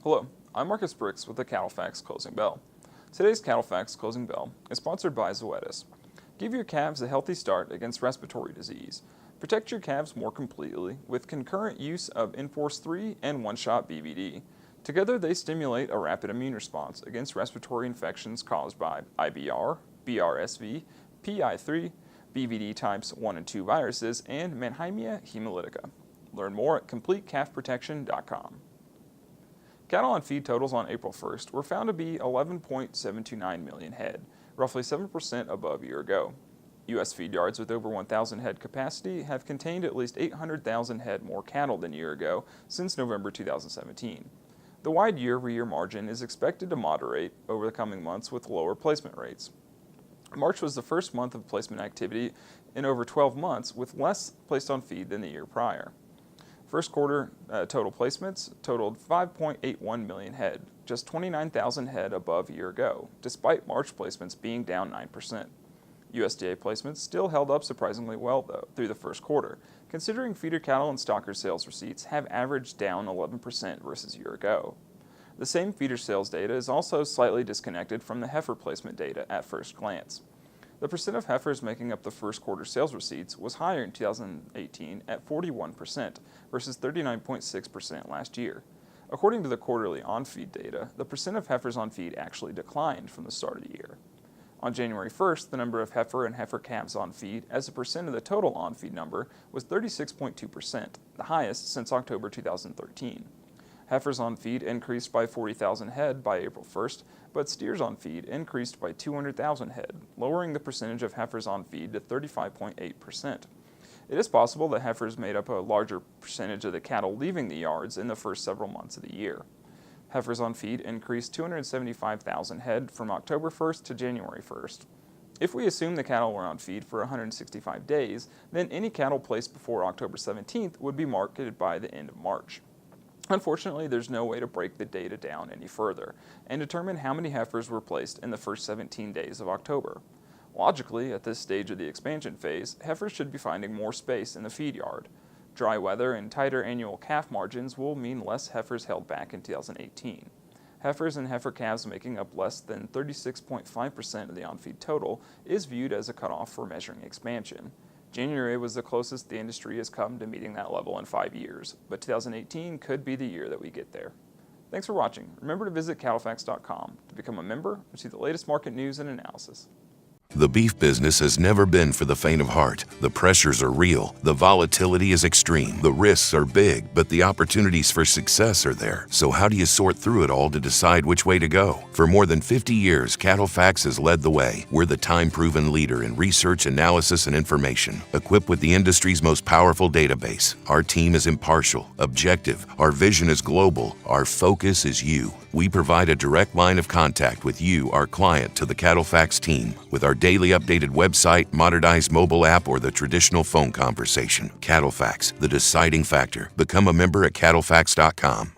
Hello, I'm Marcus Brix with the CattleFax Closing Bell. Today's CattleFax Closing Bell is sponsored by Zoetis. Give your calves a healthy start against respiratory disease. Protect your calves more completely with concurrent use of Enforce 3 and one-shot BVD. Together they stimulate a rapid immune response against respiratory infections caused by IBR, BRSV, PI3, BVD types 1 and 2 viruses, and Mannheimia hemolytica. Learn more at CompleteCalfProtection.com. Cattle on feed totals on April 1st were found to be 11.729 million head, roughly 7% above a year ago. U.S. feed yards with over 1,000 head capacity have contained at least 800,000 head more cattle than a year ago since November 2017. The wide year-over-year margin is expected to moderate over the coming months with lower placement rates. March was the first month of placement activity in over 12 months with less placed on feed than the year prior. First quarter total placements totaled 5.81 million head, just 29,000 head above a year ago, despite March placements being down 9%. USDA placements still held up surprisingly well, though, through the first quarter, considering feeder cattle and stocker sales receipts have averaged down 11% versus a year ago. The same feeder sales data is also slightly disconnected from the heifer placement data at first glance. The percent of heifers making up the first quarter sales receipts was higher in 2018 at 41% versus 39.6% last year. According to the quarterly OnFeed data, the percent of heifers on feed actually declined from the start of the year. On January 1st, the number of heifer and heifer calves on feed as a percent of the total on-feed number was 36.2%, the highest since October 2013. Heifers on feed increased by 40,000 head by April 1st, but steers on feed increased by 200,000 head, lowering the percentage of heifers on feed to 35.8%. It is possible that heifers made up a larger percentage of the cattle leaving the yards in the first several months of the year. Heifers on feed increased 275,000 head from October 1st to January 1st. If we assume the cattle were on feed for 165 days, then any cattle placed before October 17th would be marketed by the end of March. Unfortunately, there's no way to break the data down any further and determine how many heifers were placed in the first 17 days of October. Logically, at this stage of the expansion phase, heifers should be finding more space in the feed yard. Dry weather and tighter annual calf margins will mean less heifers held back in 2018. Heifers and heifer calves making up less than 36.5% of the on-feed total is viewed as a cutoff for measuring expansion. January was the closest the industry has come to meeting that level in 5 years, but 2018 could be the year that we get there. Thanks for watching. Remember to visit CattleFax.com to become a member and see the latest market news and analysis. The beef business has never been for the faint of heart. The pressures are real. The volatility is extreme. The risks are big, but the opportunities for success are there. So how do you sort through it all to decide which way to go? For more than 50 years, CattleFax has led the way. We're the time-proven leader in research, analysis, and information, equipped with the industry's most powerful database. Our team is impartial, objective. Our vision is global. Our focus is you. We provide a direct line of contact with you, our client, to the CattleFax team with our daily updated website, modernized mobile app, or the traditional phone conversation. CattleFax, the deciding factor. Become a member at CattleFax.com.